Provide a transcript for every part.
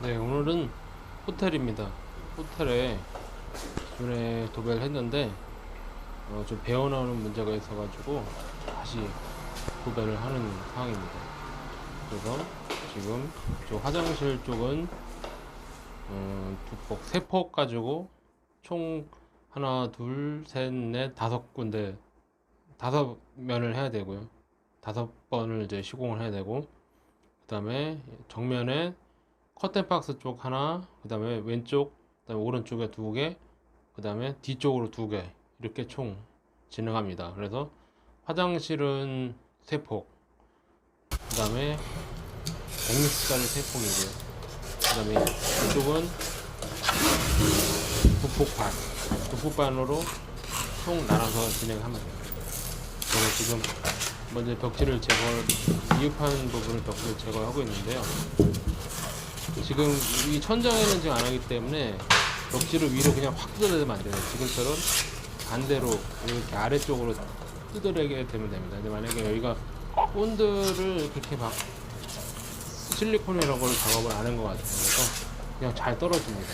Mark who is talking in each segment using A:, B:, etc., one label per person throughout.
A: 네, 오늘은 호텔입니다. 호텔에 기존에 도배를 했는데 좀 배어나오는 문제가 있어가지고 다시 도배를 하는 상황입니다. 그래서 지금 저 화장실 쪽은 두 폭, 세 폭 가지고 총 하나, 둘, 셋, 넷, 다섯 군데, 다섯 면을 해야 되고요. 다섯 번을 이제 시공을 해야 되고, 그 다음에 정면에 커튼박스 쪽 하나, 그 다음에 왼쪽, 그 다음에 오른쪽에 두 개, 그 다음에 뒤쪽으로 두 개, 이렇게 총 진행합니다. 그래서 화장실은 세 폭, 그 다음에 100m짜리 세 폭이고요. 그 다음에 이쪽은 두폭 반, 두폭 반으로 총 나눠서 진행합니다. 저는 지금 먼저 벽지를 미흡한 부분을 벽지를 제거하고 있는데요. 지금 이 천장에는 지금 안 하기 때문에 벽지를 위로 그냥 확 뜯어내면 안 돼요. 지금처럼 반대로 이렇게 아래쪽으로 뜯어내게 되면 됩니다. 근데 만약에 여기가 본드를 그렇게 막 실리콘 이런 걸 작업을 안 한 것 같아요. 그래서 그냥 잘 떨어집니다.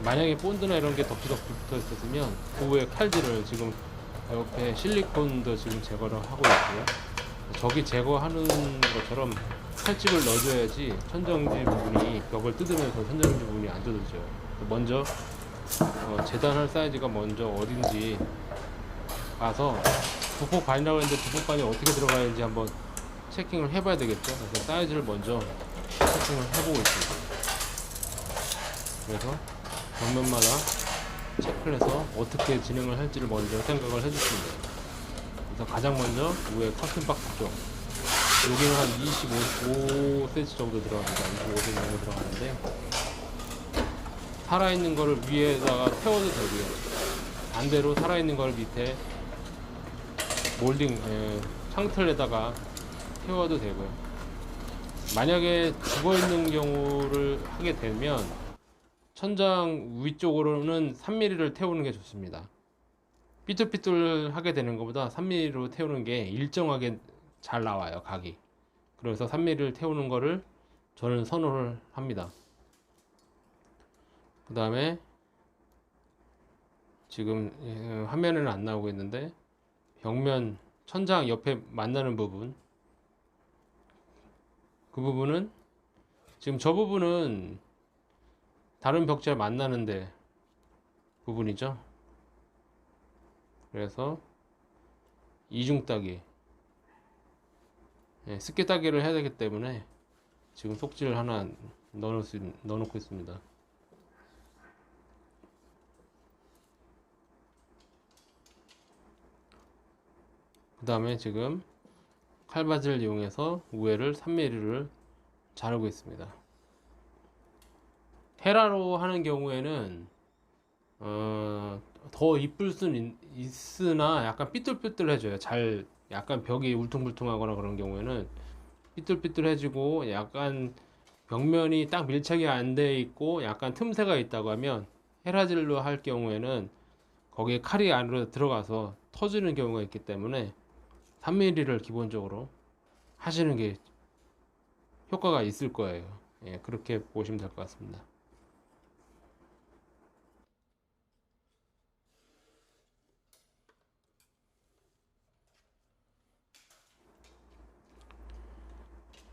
A: 만약에 본드나 이런 게 덕지덕지 붙어 있었으면 그 위에 칼질을 지금 옆에 실리콘도 지금 제거를 하고 있고요. 저기 제거하는 것처럼 칼집을 넣어줘야지 천정지 부분이 벽을 뜯으면서 천정지 부분이 안 뜯어져요. 먼저 재단할 사이즈가 먼저 어딘지 봐서 부폭 반이라고 했는데 부폭 반이 어떻게 들어가는지 한번 체킹을 해봐야 되겠죠. 그래서 사이즈를 먼저 체킹을 해보고 있습니다. 그래서 벽면마다 체크를 해서 어떻게 진행을 할지를 먼저 생각을 해줬습니다. 그래서 가장 먼저 위에 커튼 박스 쪽, 여기는 한 25cm 정도 들어갑니다. 25cm 정도 들어가는데 살아있는 거를 위에다가 태워도 되고요. 반대로 살아있는 걸 밑에 몰딩 창틀에다가 태워도 되고요. 만약에 죽어있는 경우를 하게 되면 천장 위쪽으로는 3mm를 태우는 게 좋습니다. 삐뚤삐뚤 하게 되는 것보다 3mm로 태우는 게 일정하게 잘 나와요, 각이. 그래서 3mm를 태우는 거를 저는 선호를 합니다. 그 다음에 지금 화면에는 안 나오고 있는데 벽면 천장 옆에 만나는 부분, 그 부분은 지금 저 부분은 다른 벽지와 만나는데 부분이죠. 그래서 이중 따기, 습게 따기를 해야 되기 때문에 지금 속지를 하나 넣어놓고 있습니다. 그 다음에 지금 칼바지를 이용해서 우회를 3mm를 자르고 있습니다. 헤라로 하는 경우에는 더 이쁠 수는 있으나 약간 삐뚤삐뚤해져요. 잘 약간 벽이 울퉁불퉁하거나 그런 경우에는 삐뚤삐뚤해지고 약간 벽면이 딱 밀착이 안 돼 있고 약간 틈새가 있다고 하면 헤라질로 할 경우에는 거기에 칼이 안으로 들어가서 터지는 경우가 있기 때문에 3mm를 기본적으로 하시는 게 효과가 있을 거예요. 예, 그렇게 보시면 될 것 같습니다.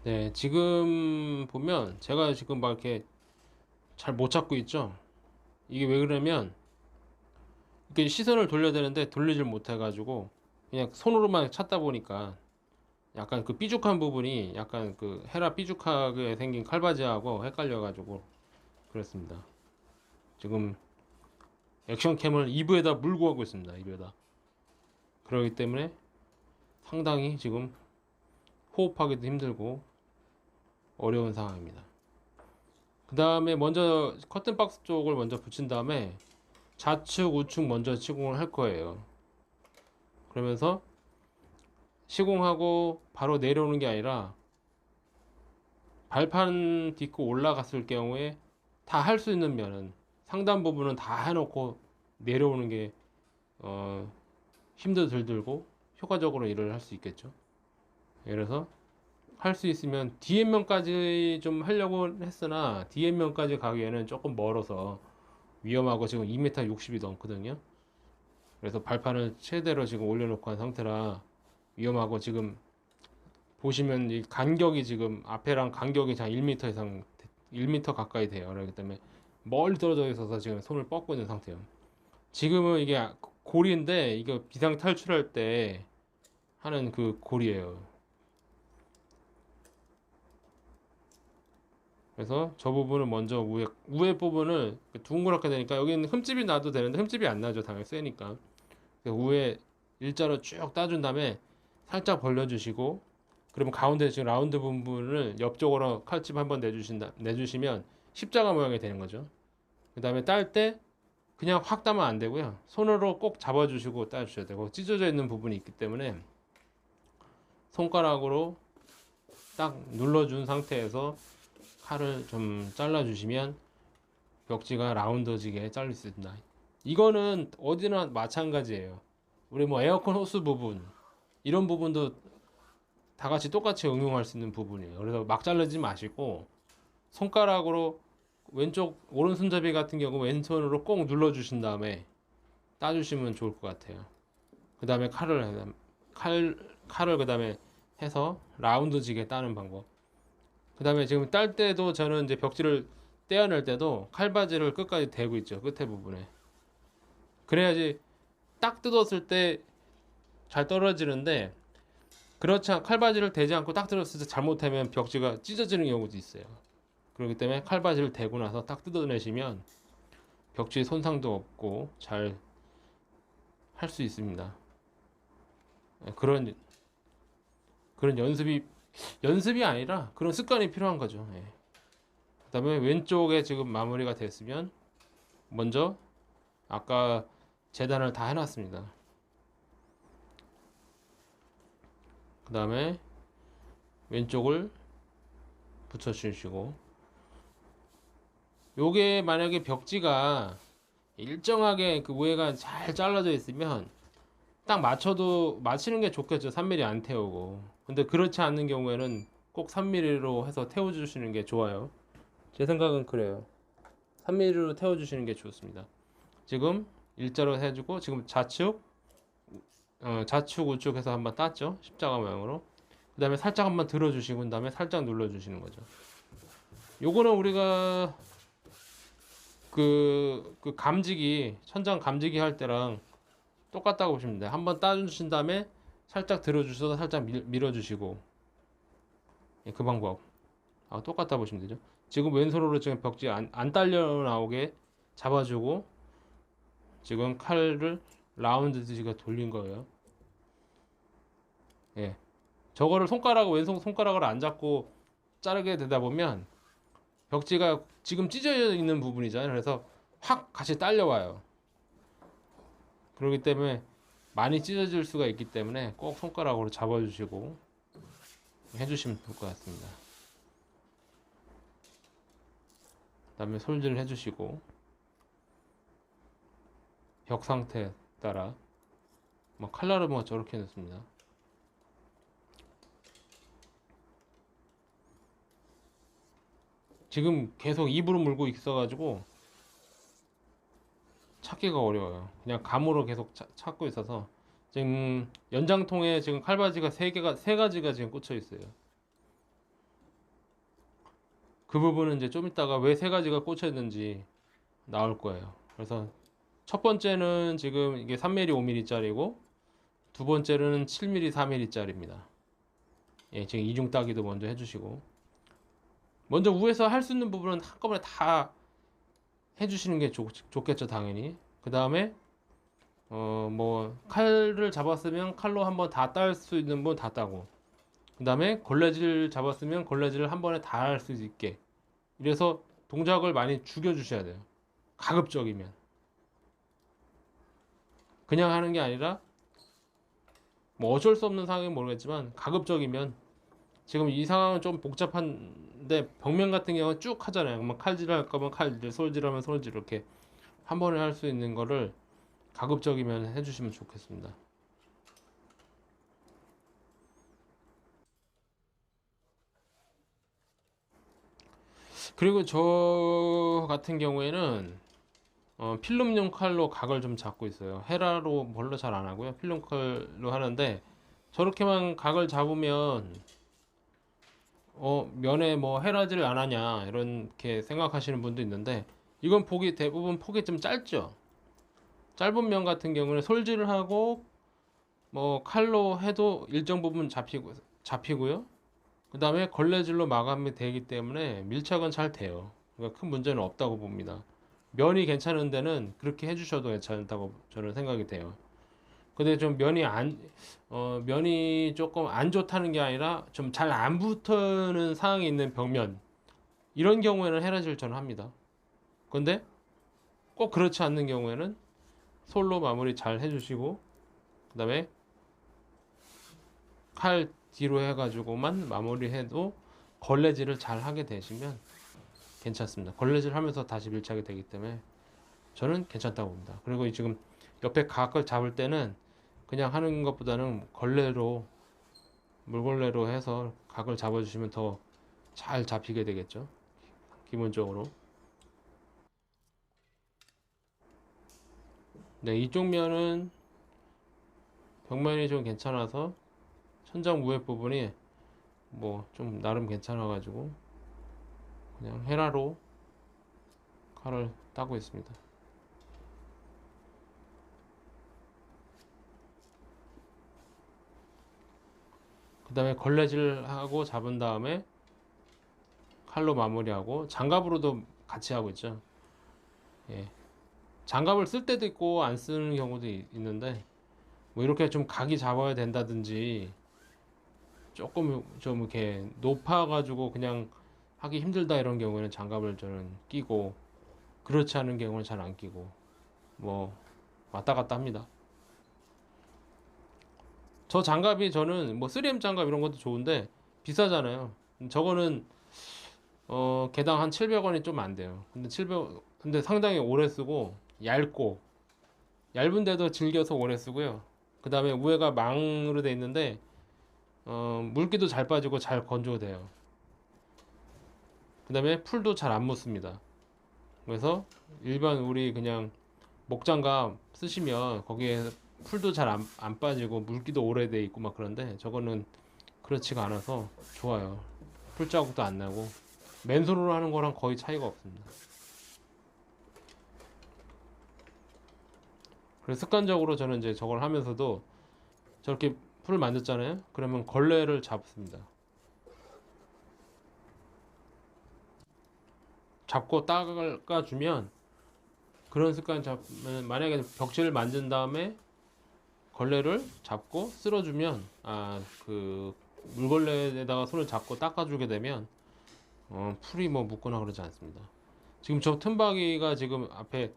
A: 네, 지금 보면 제가 지금 막 이렇게 잘 못 찾고 있죠. 이게 왜 그러냐면 이렇게 시선을 돌려야 되는데 돌리질 못해가지고 그냥 손으로만 찾다 보니까 약간 그 삐죽한 부분이 약간 그 헤라 삐죽하게 생긴 칼바지하고 헷갈려가지고 그랬습니다. 지금 액션캠을 이브에다 물고 하고 있습니다. 이브에다. 그러기 때문에 상당히 지금 호흡하기도 힘들고 어려운 상황입니다. 그 다음에 먼저 커튼 박스 쪽을 먼저 붙인 다음에 좌측 우측 먼저 시공을 할 거예요. 그러면서 시공하고 바로 내려오는 게 아니라 발판 딛고 올라갔을 경우에 다 할 수 있는 면은 상단 부분은 다 해놓고 내려오는 게 어, 힘도 덜 들고 효과적으로 일을 할 수 있겠죠. 그래서 할 수 있으면 DM면까지 좀 하려고 했으나 DM면까지 가기에는 조금 멀어서 위험하고 지금 2m 60이 넘거든요. 그래서 발판을 최대로 지금 올려놓고 한 상태라 위험하고, 지금 보시면 이 간격이 지금 앞에랑 간격이 한 1m 이상, 1m 가까이 돼요. 그렇기 때문에 멀리 떨어져 있어서 지금 손을 뻗고 있는 상태예요. 지금은 이게 고리인데 이거 비상 탈출할 때 하는 그 고리예요. 그래서 저 부분을 먼저 위에 부분을 둥그렇게 되니까 여기는 흠집이 나도 되는데 흠집이 안 나죠. 당연히 세니까. 위에 일자로 쭉 따준 다음에 살짝 벌려주시고, 그러면 가운데 지금 라운드 부분을 옆쪽으로 칼집 한번 내주시면 십자가 모양이 되는 거죠. 그 다음에 딸 때 그냥 확 따면 안 되고요. 손으로 꼭 잡아주시고 따주셔야 되고, 찢어져 있는 부분이 있기 때문에 손가락으로 딱 눌러준 상태에서 칼을 좀 잘라주시면 벽지가 라운드지게 잘릴 수 있습니다. 이거는 어디나 마찬가지예요. 우리 뭐 에어컨 호스 부분, 이런 부분도 다 같이 똑같이 응용할 수 있는 부분이에요. 그래서 막 자르지 마시고 손가락으로 왼쪽 오른손잡이 같은 경우 왼손으로 꼭 눌러주신 다음에 따주시면 좋을 것 같아요. 그 다음에 칼을 그 다음에 해서 라운드지게 따는 방법. 그 다음에 지금 딸 때도 저는 이제 벽지를 떼어낼 때도 칼바지를 끝까지 대고 있죠. 끝에 부분에. 그래야지 딱 뜯었을 때 잘 떨어지는데, 그렇지 않 칼바지를 대지 않고 딱 뜯었을 때 잘못하면 벽지가 찢어지는 경우도 있어요. 그렇기 때문에 칼바지를 대고 나서 딱 뜯어내시면 벽지 손상도 없고 잘 할 수 있습니다. 그런 연습이 아니라 그런 습관이 필요한 거죠. 예. 그 다음에 왼쪽에 지금 마무리가 됐으면 먼저 아까 재단을 다 해놨습니다. 그 다음에 왼쪽을 붙여주시고, 요게 만약에 벽지가 일정하게 그 우회가 잘 잘라져 있으면 딱 맞히는 게 좋겠죠. 3mm 안 태우고. 근데 그렇지 않는 경우에는 꼭 3mm로 해서 태워주시는 게 좋아요. 제 생각은 그래요. 3mm로 태워주시는 게 좋습니다. 지금 일자로 해주고, 지금 좌측 우측 해서 한번 땄죠. 십자가 모양으로. 그 다음에 살짝 한번 들어주시고, 그 다음에 살짝 눌러주시는 거죠. 요거는 우리가 그 감지기, 천장 감지기 할 때랑 똑같다고 보시면 돼요. 한번 따주신 다음에 살짝 들어주셔서 살짝 밀어주시고, 예, 그 방법. 똑같다 보시면 되죠. 지금 왼손으로 지금 벽지 안 딸려 나오게 잡아주고, 지금 칼을 라운드 지가 돌린 거예요. 예. 저거를 왼손 손가락을 안 잡고 자르게 되다 보면 벽지가 지금 찢어져 있는 부분이잖아요. 그래서 확 같이 딸려와요. 그렇기 때문에 많이 찢어질 수가 있기 때문에 꼭 손가락으로 잡아주시고 해주시면 좋을 것 같습니다. 그 다음에 솔질을 해주시고, 벽 상태에 따라 뭐 칼날은 뭐 저렇게 넣습니다. 지금 계속 입으로 물고 있어가지고 찾기가 어려워요. 그냥 감으로 계속 찾고 있어서 지금 연장통에 지금 칼바지가 세 가지가 지금 꽂혀 있어요. 그 부분은 이제 좀 이따가 왜 세 가지가 꽂혀 있는지 나올 거예요. 그래서 첫 번째는 지금 이게 3mm, 5mm짜리고, 두 번째는 7mm, 4mm짜리입니다. 예, 지금 이중 따기도 먼저 해주시고, 먼저 위에서 할 수 있는 부분은 한꺼번에 다 해주시는 게 좋겠죠, 당연히. 그 다음에 뭐 칼을 잡았으면 칼로 한번 다 딸 수 있는 분 다 따고, 그 다음에 걸레질 잡았으면 걸레질을 한 번에 다 할 수 있게, 이래서 동작을 많이 죽여 주셔야 돼요. 가급적이면 그냥 하는 게 아니라, 뭐 어쩔 수 없는 상황은 모르겠지만 가급적이면, 지금 이 상황은 좀 복잡한데 벽면 같은 경우는 쭉 하잖아요. 그러면 칼질 할 거면 칼질, 솔질하면 솔질, 이렇게 한 번에 할 수 있는 거를 가급적이면 해주시면 좋겠습니다. 그리고 저 같은 경우에는 필름용 칼로 각을 좀 잡고 있어요. 헤라로 별로 잘 안 하고요. 필름 칼로 하는데 저렇게만 각을 잡으면 면에 뭐 헤라지를 안 하냐 이렇게 생각하시는 분도 있는데 이건 대부분 폭이 좀 짧죠. 짧은 면 같은 경우는 솔질을 하고 뭐 칼로 해도 일정 부분 잡히고요. 그 다음에 걸레질로 마감이 되기 때문에 밀착은 잘 돼요. 그러니까 큰 문제는 없다고 봅니다. 면이 괜찮은 데는 그렇게 해주셔도 괜찮다고 저는 생각이 돼요. 근데 좀 면이 조금 안 좋다는 게 아니라 좀 잘 안 붙는 상황이 있는 벽면. 이런 경우에는 헤라질 저는 합니다. 근데 꼭 그렇지 않는 경우에는 솔로 마무리 잘 해주시고, 그 다음에 칼 뒤로 해가지고만 마무리해도 걸레질을 잘 하게 되시면 괜찮습니다. 걸레질 하면서 다시 밀착이 되기 때문에 저는 괜찮다고 봅니다. 그리고 지금 옆에 각을 잡을 때는 그냥 하는 것보다는 물걸레로 해서 각을 잡아주시면 더 잘 잡히게 되겠죠. 기본적으로. 네, 이쪽 면은 벽면이 좀 괜찮아서 천장 위에 부분이 뭐 좀 나름 괜찮아가지고 그냥 헤라로 칼을 따고 있습니다. 그 다음에 걸레질하고 잡은 다음에 칼로 마무리하고 장갑으로도 같이 하고 있죠. 예. 장갑을 쓸 때도 있고 안 쓰는 경우도 있는데 뭐 이렇게 좀 각이 잡아야 된다든지 조금 좀 이렇게 높아가지고 그냥 하기 힘들다 이런 경우에는 장갑을 저는 끼고 그렇지 않은 경우는 잘 안 끼고 뭐 왔다 갔다 합니다. 저 장갑이 저는 뭐 3M 장갑 이런 것도 좋은데 비싸잖아요. 저거는 개당 한 700원이 좀 안 돼요. 근데 상당히 오래 쓰고 얇고 얇은데도 즐겨서 오래 쓰고요. 그 다음에 위에가 망으로 돼 있는데 물기도 잘 빠지고 잘 건조돼요. 그 다음에 풀도 잘 안 묻습니다. 그래서 일반 우리 그냥 목장갑 쓰시면 거기에 풀도 잘 안 빠지고 물기도 오래돼 있고 막 그런데 저거는 그렇지가 않아서 좋아요. 풀 자국도 안 나고 맨손으로 하는 거랑 거의 차이가 없습니다. 그래서 습관적으로 저는 이제 저걸 하면서도 저렇게 풀을 만졌잖아요. 그러면 걸레를 잡습니다. 잡고 닦아주면 그런 습관 잡으면 만약에 벽지를 만진 다음에 걸레를 잡고 쓸어주면 그 물걸레에다가 손을 잡고 닦아주게 되면 풀이 뭐 묻거나 그러지 않습니다. 지금 저 틈바귀가 지금 앞에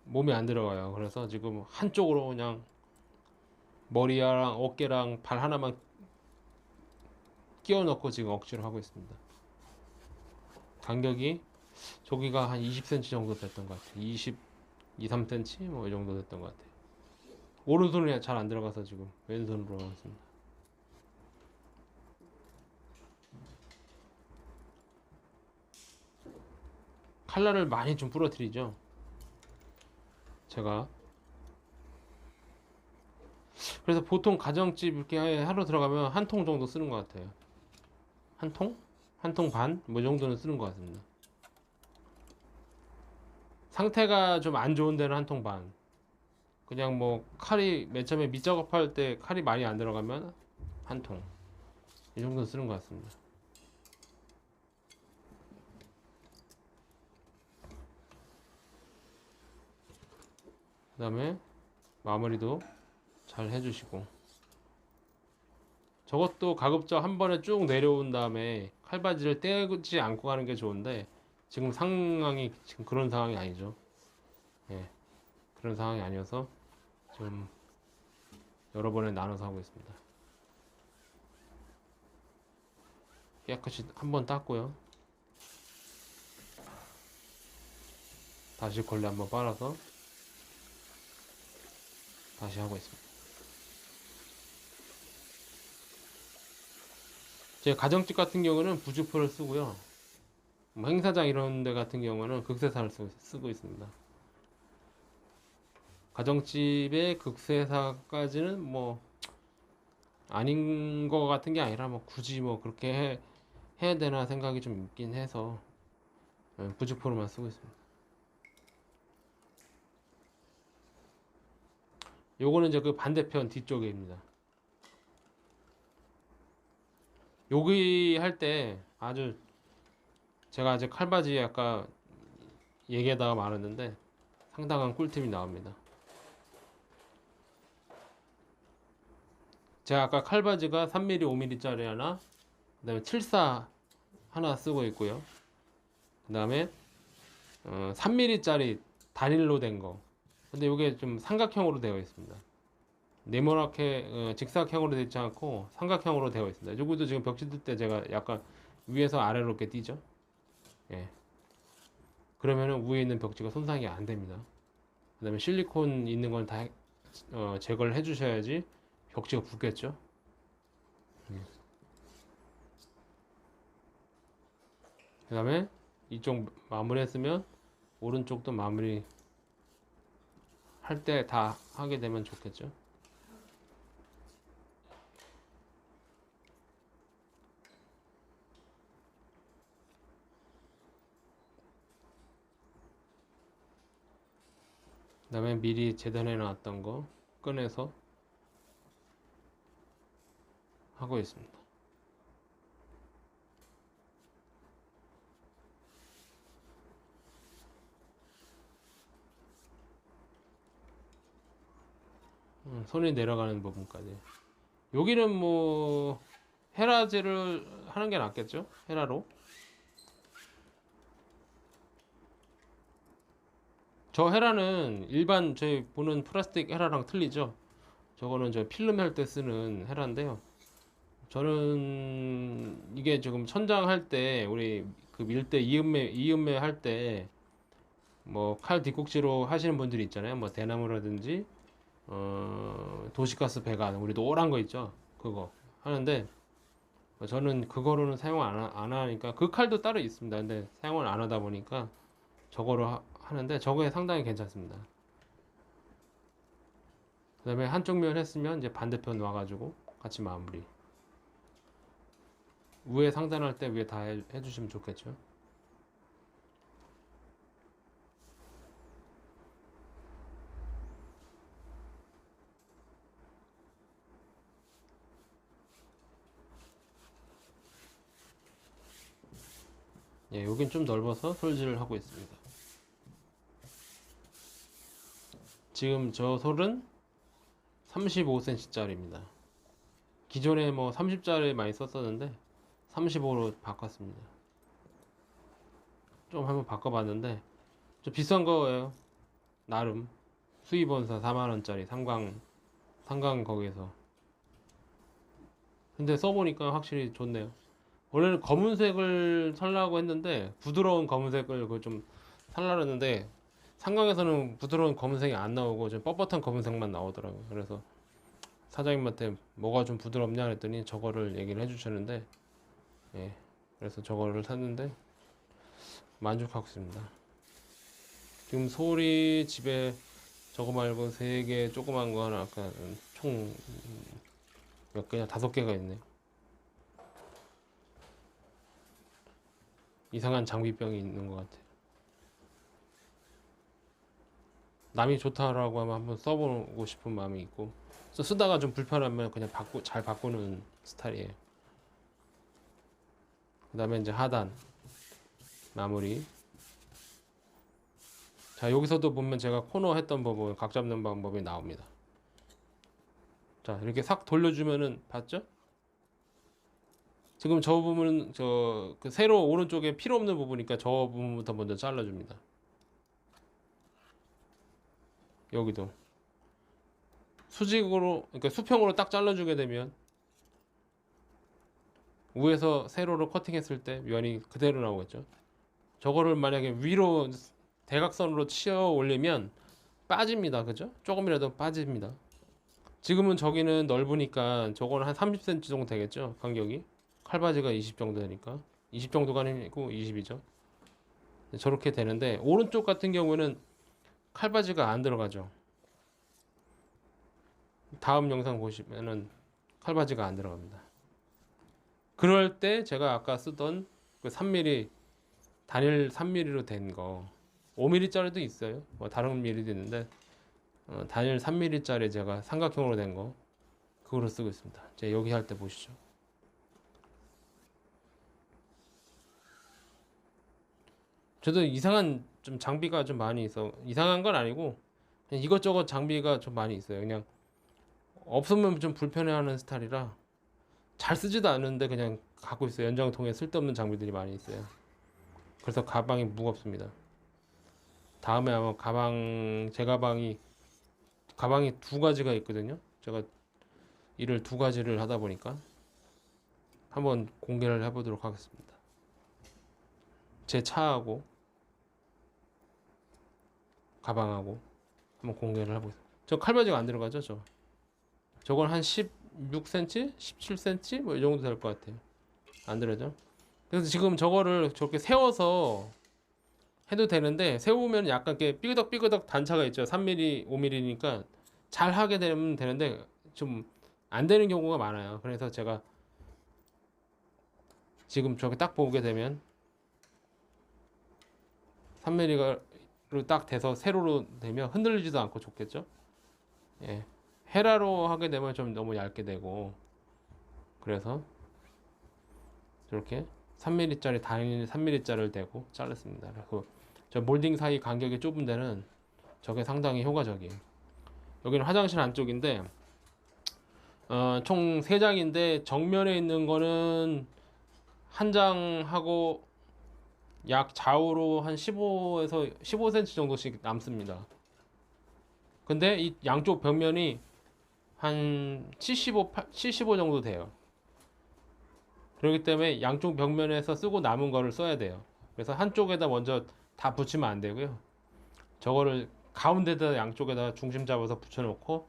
A: 몸에 안 들어가요. 그래서 지금 한쪽으로 그냥 머리랑 어깨랑 발 하나만 끼워 넣고 지금 억지로 하고 있습니다. 간격이 저기가 한 20cm 정도 됐던 것 같아요. 3cm 뭐 이 정도 됐던 것 같아요. 오른손이 잘 안 들어가서 지금 왼손으로 하고 있습니다. 칼날을 많이 좀 부러뜨리죠. 제가 그래서 보통 가정집 이렇게 하러 들어가면 한 통 정도 쓰는 것 같아요. 한 통? 한 통 반? 뭐 정도는 쓰는 것 같습니다. 상태가 좀 안 좋은 데는 한 통 반. 그냥 뭐 칼이 맨 처음에 밑작업할 때 칼이 많이 안 들어가면 한 통. 이 정도 쓰는 것 같습니다. 그 다음에 마무리도 잘 해주시고 저것도 가급적 한 번에 쭉 내려온 다음에 칼바지를 떼지 않고 가는 게 좋은데 지금 상황이 지금 그런 상황이 아니죠. 예, 그런 상황이 아니어서 좀 여러 번에 나눠서 하고 있습니다. 깨끗이 한 번 닦고요. 다시 걸레 한번 빨아서 다시 하고 있습니다. 제 가정집 같은 경우는 부직포를 쓰고요. 뭐 행사장 이런 데 같은 경우는 극세사를 쓰고 있습니다. 가정집에 극세사까지는 뭐 아닌 거 같은 게 아니라 뭐 굳이 뭐 그렇게 해야 되나 생각이 좀 있긴 해서 부직포로만 쓰고 있습니다. 요거는 이제 그 반대편 뒤쪽입니다. 여기 할 때 아주 제가 아직 칼바지 아까 얘기하다가 말았는데 상당한 꿀팁이 나옵니다. 제가 아까 칼바지가 3mm, 5mm 짜리 하나, 그 다음에 74 하나 쓰고 있고요. 그 다음에 3mm 짜리 단일로 된 거. 근데 이게 좀 삼각형으로 되어 있습니다. 네모나게 직사각형으로 되어 있지 않고 삼각형으로 되어 있습니다. 요것도 지금 벽지 뜰 때 제가 약간 위에서 아래로 이렇게 띄죠. 예. 그러면은 위에 있는 벽지가 손상이 안 됩니다. 그 다음에 실리콘 있는 건 다 제거를 해 주셔야지 벽지가 붙겠죠. 그 다음에 이쪽 마무리 했으면 오른쪽도 마무리 할 때 다 하게 되면 좋겠죠. 그 다음에 미리 재단해 놨던 거 꺼내서 하고 있습니다. 손이 내려가는 부분까지. 여기는 뭐 헤라제를 하는 게 낫겠죠? 헤라로. 저 헤라는 일반 저희 보는 플라스틱 헤라랑 틀리죠? 저거는 저 필름 할 때 쓰는 헤라인데요. 저는 이게 지금 천장 할 때 우리 그 밀대 이음매 할 때 뭐 칼 뒷꼭지로 하시는 분들이 있잖아요. 뭐 대나무라든지 도시가스 배관 우리 노란 거 있죠. 그거 하는데 저는 그거로는 사용 안 하니까 그 칼도 따로 있습니다. 근데 사용을 안 하다 보니까 저거로 하는데 저거에 상당히 괜찮습니다. 그 다음에 한쪽 면 했으면 이제 반대편 와가지고 같이 마무리. 위에 상단할 때 위에 다 해주시면 좋겠죠. 예, 여긴 좀 넓어서 솔질을 하고 있습니다. 지금 저 솔은 35cm 짜리입니다. 기존에 뭐 30짜리 많이 썼었는데 35로 바꿨습니다. 좀 한번 바꿔봤는데 좀 비싼 거예요. 나름 수입원사 4만원짜리 상강 거기에서. 근데 써보니까 확실히 좋네요. 원래는 검은색을 살라고 했는데 부드러운 검은색을 그걸 좀 살라 했는데 상강에서는 부드러운 검은색이 안 나오고 좀 뻣뻣한 검은색만 나오더라고요. 그래서 사장님한테 뭐가 좀 부드럽냐 그랬더니 저거를 얘기를 해주셨는데 예, 그래서 저거를 샀는데 만족하고 있습니다. 지금 소리 집에 저거 말고 3개 조그만 거 하나 아까 총 몇 개냐 5개가 있네요. 이상한 장비병이 있는 것 같아요. 남이 좋다라고 하면 한번 써보고 싶은 마음이 있고 쓰다가 좀 불편하면 그냥 잘 바꾸는 스타일이에요. 그 다음에 이제 하단 마무리. 자, 여기서도 보면 제가 코너 했던 법을 각 잡는 방법이 나옵니다. 자, 이렇게 싹 돌려주면은 봤죠? 지금 저 부분은 그 세로 오른쪽에 필요 없는 부분이니까 저 부분부터 먼저 잘라줍니다. 여기도 수직으로 그러니까 수평으로 딱 잘라주게 되면 위에서 세로로 커팅했을 때 면이 그대로 나오겠죠. 저거를 만약에 위로 대각선으로 치어 올리면 빠집니다. 그죠? 조금이라도 빠집니다. 지금은 저기는 넓으니까 저거는 한 30cm 정도 되겠죠. 간격이 칼바지가 20 정도 되니까 20 정도가 아니고 20이죠. 저렇게 되는데, 오른쪽 같은 경우에는 칼바지가 안 들어가죠. 다음 영상 보시면은 칼바지가 안 들어갑니다. 그럴 때 제가 아까 쓰던 그 3mm, 단일 3mm로 된 거, 5mm짜리도 있어요. 뭐 다른 밀리도 있는데, 단일 3mm짜리 제가 삼각형으로 된 거, 그거로 쓰고 있습니다. 제가 여기 할 때 보시죠. 저도 이상한 좀 장비가 좀 많이 있어. 이상한 건 아니고, 그냥 이것저것 장비가 좀 많이 있어요. 그냥 없으면 좀 불편해하는 스타일이라 잘 쓰지도 않는데 그냥 갖고 있어요. 연장통에 쓸데없는 장비들이 많이 있어요. 그래서 가방이 무겁습니다. 다음에 아마 제 가방이 두 가지가 있거든요. 제가 일을 두 가지를 하다 보니까 한번 공개를 해보도록 하겠습니다. 제 차하고 가방하고 한번 공개를 해보겠습니다. 저 칼바지가 안 들어가죠, 저건 한 16cm? 17cm? 뭐 이 정도 될 것 같아요. 안 들어죠? 그래서 지금 저거를 저렇게 세워서 해도 되는데, 세우면 약간 이렇게 삐그덕삐그덕 단차가 있죠. 3mm, 5mm니까 잘 하게 되면 되는데 좀 안 되는 경우가 많아요. 그래서 제가 지금 저렇게 딱 보게 되면 3mm로 딱 돼서 세로로 되면 흔들리지도 않고 좋겠죠. 예. 헤라로 하게 되면 좀 너무 얇게 되고, 그래서 저렇게 3mm짜리 단일 3mm짜리를 대고 잘랐습니다. 그리고 저 몰딩 사이 간격이 좁은 데는 저게 상당히 효과적이에요. 여기는 화장실 안쪽인데, 총 3장인데 정면에 있는 거는 한 장하고 약 좌우로 한 15에서 15cm 정도씩 남습니다. 근데 이 양쪽 벽면이 한 75 정도 돼요. 그렇기 때문에 양쪽 벽면에서 쓰고 남은 거를 써야 돼요. 그래서 한쪽에다 먼저 다 붙이면 안 되고요. 저거를 가운데다 양쪽에다 중심 잡아서 붙여놓고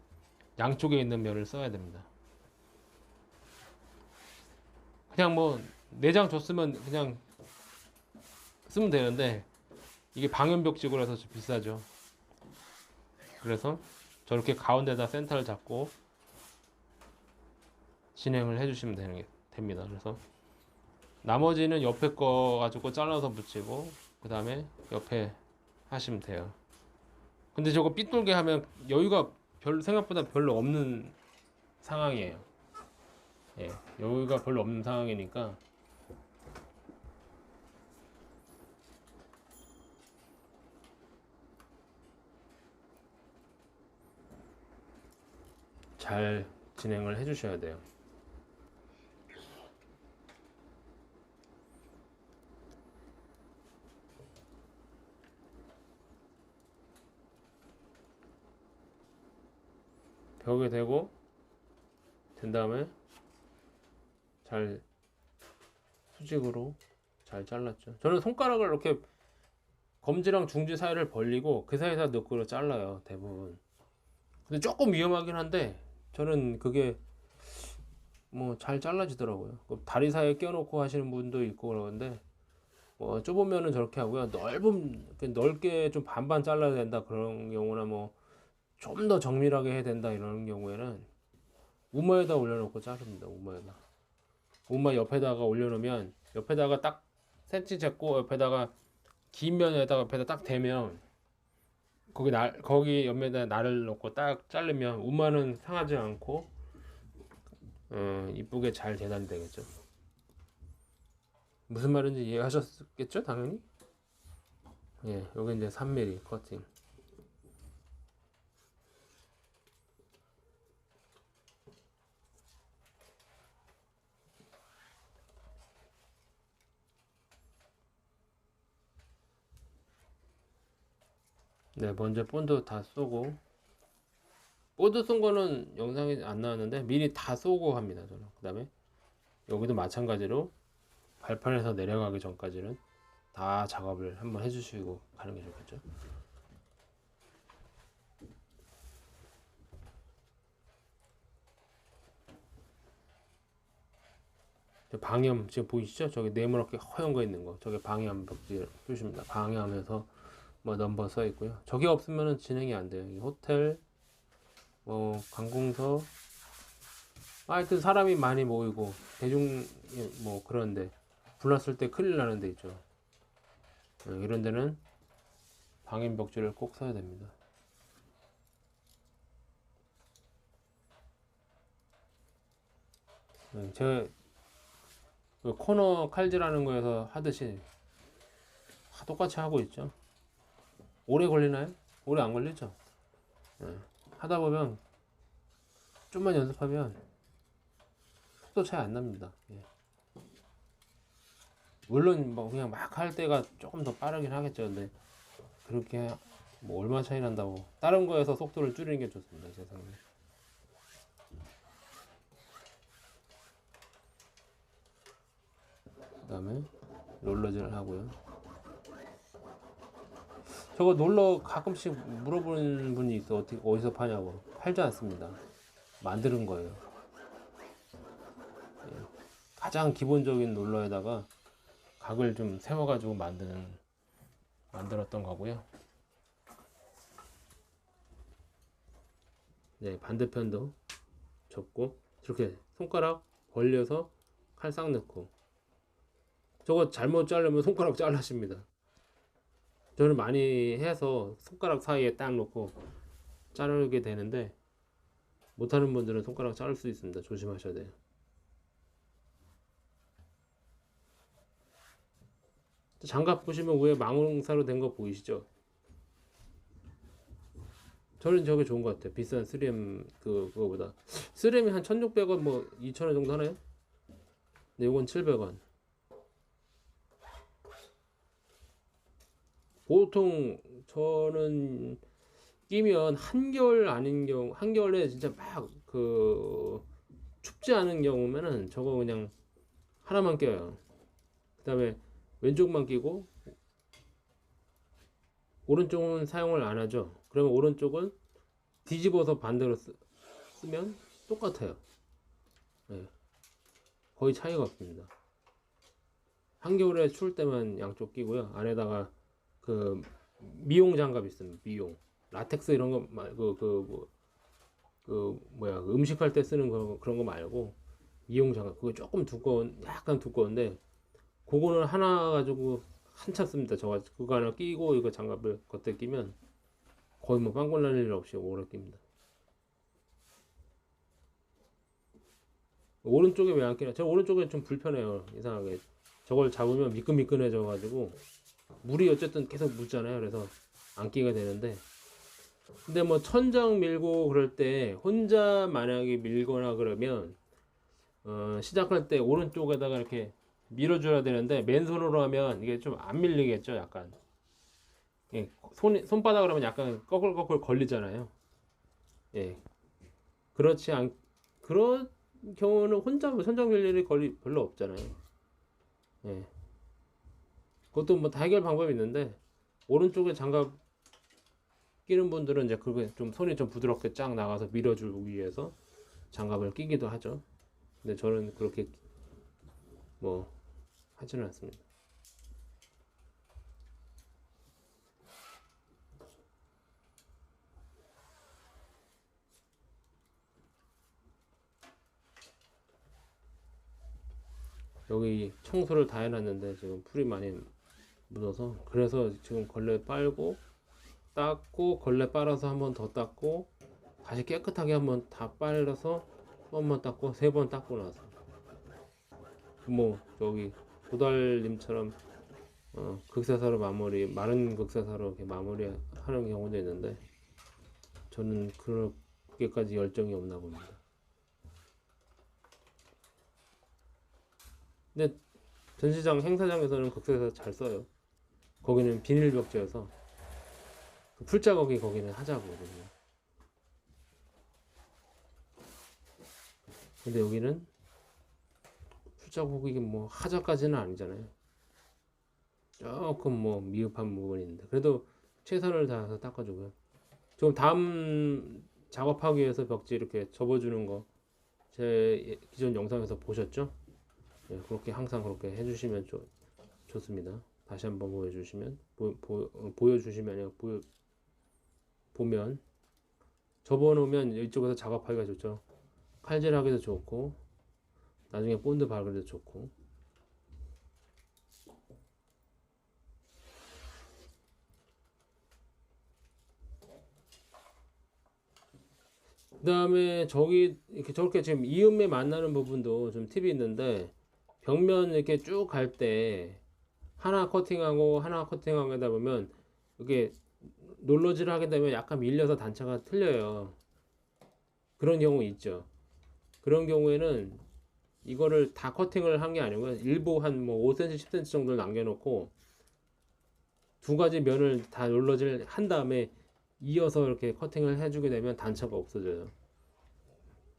A: 양쪽에 있는 면을 써야 됩니다. 그냥 뭐 4장 줬으면 그냥 쓰면 되는데, 이게 방음벽지구라서 좀 비싸죠. 그래서 저렇게 가운데다 센터를 잡고 진행을 해주시면 됩니다. 그래서 나머지는 옆에 거 가지고 잘라서 붙이고 그 다음에 옆에 하시면 돼요. 근데 저거 삐뚤게 하면 여유가 생각보다 별로 없는 상황이에요. 예, 여유가 별로 없는 상황이니까 잘 진행을 해주셔야 돼요. 벽에 대고 된 다음에 잘 수직으로 잘 잘랐죠. 저는 손가락을 이렇게 검지랑 중지 사이를 벌리고 그 사이에다 넣고 잘라요, 대부분. 근데 조금 위험하긴 한데 저는 그게 뭐 잘 잘라지더라고요. 다리 사이에 껴놓고 하시는 분도 있고 그러는데, 뭐 좁으면은 저렇게 하고요. 넓게 좀 반반 잘라야 된다 그런 경우나, 뭐 좀 더 정밀하게 해야 된다 이런 경우에는 우마에다 올려놓고 자릅니다. 우마 옆에다가 올려놓으면, 옆에다가 딱 센치 재고 옆에다가 긴 면에다가 옆에다 딱 대면 거기 옆에다 날을 넣고 딱 자르면 우마는 상하지 않고 이쁘게 잘 재단이 되겠죠. 무슨 말인지 이해하셨겠죠? 당연히. 예, 여기 이제 3mm 커팅. 네, 먼저 본드 다 쏘고, 본드 쏜 거는 영상에 안 나왔는데 미리 다 쏘고 합니다, 저는. 그 다음에 여기도 마찬가지로 발판에서 내려가기 전까지는 다 작업을 한번 해주시고 가는 게 좋겠죠. 저 방염 지금 보이시죠? 저기 네모나게 허연 거 있는 거, 저게 방염 벽지 표시입니다. 방염해서 뭐 넘버 써 있고요. 저게 없으면은 진행이 안 돼요. 이 호텔, 뭐 관공서, 하여튼 사람이 많이 모이고 대중 뭐 그런데 불났을 때 큰일 나는 데 있죠. 이런 데는 방염 벽지를 꼭 써야 됩니다. 제가 그 코너 칼질하는 거에서 하듯이 똑같이 하고 있죠. 오래 걸리나요? 오래 안 걸리죠? 하다 보면 좀만 연습하면 속도 차이 안 납니다. 물론 뭐 그냥 막 할 때가 조금 더 빠르긴 하겠죠. 근데 그렇게 뭐 얼마 차이 난다고 다른 거에서 속도를 줄이는 게 좋습니다. 제 생각에. 그 다음에 롤러질을 하고요. 저거 롤러 가끔씩 물어보는 분이 있어. 어떻게 어디서 파냐고. 팔지 않습니다. 만드는 거예요. 가장 기본적인 롤러에다가 각을 좀 세워가지고 만들었던 거고요. 네, 반대편도 접고 이렇게 손가락 벌려서 칼 싹 넣고. 저거 잘못 자르면 손가락 잘라십니다. 저는 많이 해서 손가락 사이에 딱 놓고 자르게 되는데 못하는 분들은 손가락 자를 수 있습니다. 조심하셔야 돼요. 장갑 보시면 위에 망원사로 된 거 보이시죠? 저는 저게 좋은 것 같아요. 비싼 3M 그거보다 3M이 한 1600원 뭐 2000원 정도 하나요? 네, 이건 700원. 보통 저는 끼면 한겨울 아닌 경우, 한겨울에 진짜 막 춥지 않은 경우면은 저거 그냥 하나만 껴요. 그 다음에 왼쪽만 끼고 오른쪽은 사용을 안 하죠. 그러면 오른쪽은 뒤집어서 반대로 쓰면 똑같아요. 네. 거의 차이가 없습니다. 한겨울에 추울 때만 양쪽 끼고요. 안에다가 그 미용 장갑 있습니다. 미용 라텍스 이런 거 말고 그 음식할 때 쓰는 거 그런 거 말고 미용 장갑 그거 조금 약간 두꺼운데 그거는 하나 가지고 한참 씁니다. 저 그거 하나 끼고 이거 장갑을 겉에 끼면 거의 뭐 빵꾸 날 일 없이 오래 낍니다. 오른쪽에 왜 안 끼나? 저 오른쪽에 좀 불편해요. 이상하게 저걸 잡으면 미끈미끈해져 가지고 물이 어쨌든 계속 묻잖아요. 그래서 안 끼게 되는데 근데 뭐 천장 밀고 그럴 때 혼자 만약에 밀거나 그러면 시작할 때 오른쪽에다가 이렇게 밀어줘야 되는데 맨손으로 하면 이게 좀 안 밀리겠죠. 약간 예, 손바닥으로 하면 약간 꺼끌꺼끌 걸리잖아요. 예, 그렇지 않 그런 경우는 혼자 뭐 천장 밀 일이 별로 없잖아요. 예, 그것도 뭐 다 해결 방법이 있는데 오른쪽에 장갑 끼는 분들은 이제 그게 좀 손이 좀 부드럽게 쫙 나가서 밀어주기 위해서 장갑을 끼기도 하죠. 근데 저는 그렇게 뭐 하지는 않습니다. 여기 청소를 다 해놨는데 지금 풀이 많이 묻어서 그래서 지금 걸레 빨고 닦고 걸레 빨아서 한 번 더 닦고 다시 깨끗하게 한번 다 빨아서 한 번 닦고 세 번 닦고 나서 뭐 저기 도달님처럼 극세사로 마무리 마른 극세사로 이렇게 마무리하는 경우도 있는데 저는 그렇게까지 열정이 없나 봅니다. 근데 전시장 행사장에서는 극세사 잘 써요. 거기는 비닐 벽지여서 그 풀자국이 거기는 하자거든요. 근데 여기는 풀자국이 뭐 하자까지는 아니잖아요. 조금 뭐 미흡한 부분이 있는데 그래도 최선을 다해서 닦아주고요. 지금 다음 작업하기 위해서 벽지 이렇게 접어주는 거 제 기존 영상에서 보셨죠? 예, 그렇게 항상 그렇게 해주시면 좋습니다. 다시 한번 보여주시면 보여주시면 아니라 보면 접어놓으면 이쪽에서 작업하기가 좋죠. 칼질하기도 좋고 나중에 본드 바르기도 좋고. 그 다음에 저기 이렇게 저렇게 지금 이음매 만나는 부분도 좀 팁이 있는데, 벽면 이렇게 쭉 갈 때 하나 커팅하고 하나 커팅하고 하다 보면 이게 놀러질 하게 되면 약간 밀려서 단차가 틀려요. 그런 경우 있죠. 그런 경우에는 이거를 다 커팅을 한 게 아니고 일부 한 뭐 5cm, 10cm 정도를 남겨놓고 두 가지 면을 다 놀러질 한 다음에 이어서 이렇게 커팅을 해주게 되면 단차가 없어져요.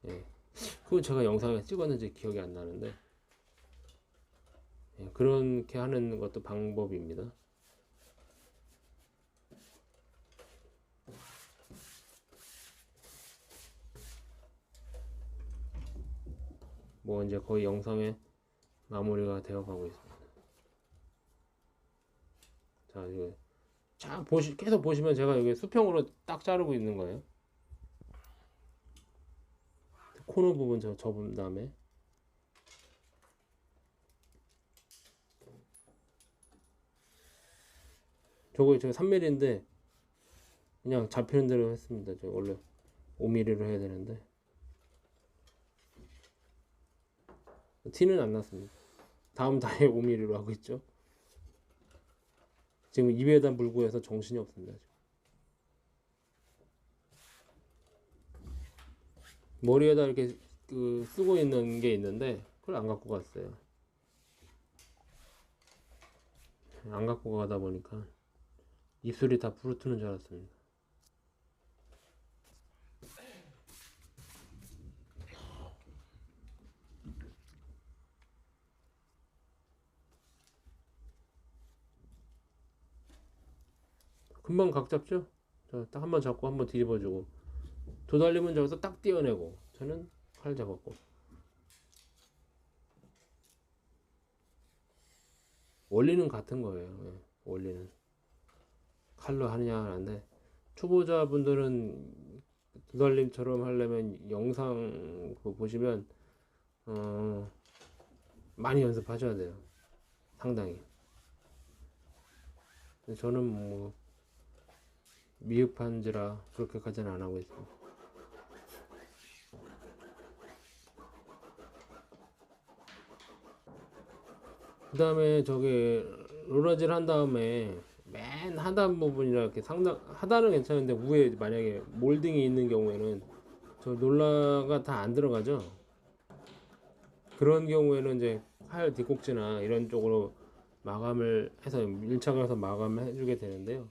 A: 예. 그건 제가 영상에 찍었는지 기억이 안 나는데, 예, 그렇게 하는 것도 방법입니다. 뭐 이제 거의 영상에 마무리가 되어 가고 있습니다. 자, 이거 계속 보시면 제가 여기 수평으로 딱 자르고 있는 거예요. 코너 부분 접은 다음에 저거 3mm인데 그냥 잡히는 대로 했습니다. 저 원래 5mm로 해야 되는데 티는 안 났습니다. 다음 달에 5mm로 하고 있죠. 지금 입에다 물고 해서 정신이 없습니다. 지금. 머리에다 이렇게 쓰고 있는 게 있는데 그걸 안 갖고 갔어요. 안 갖고 가다 보니까 입술이 다 부르트는 줄 알았습니다. 금방 각 잡죠? 딱 한 번 잡고 한 번 뒤집어주고, 도달림은 저기서 딱 떼어내고, 저는 칼 잡았고. 원리는 같은 거예요. 예, 원리는 칼로 하느냐 하는데, 초보자분들은 도달림처럼 하려면 영상 보시면 많이 연습하셔야 돼요. 상당히. 저는 뭐 미흡한지라 그렇게까지는 안 하고 있습니다. 그 다음에 저기 롤러질 한 다음에 맨 하단 부분이라 이렇게 하단은 괜찮은데 위에 만약에 몰딩이 있는 경우에는 저 롤러가 다 안 들어가죠. 그런 경우에는 이제 칼 뒷꼭지나 이런 쪽으로 마감을 해서 밀착을 해서 마감을 해주게 되는데요.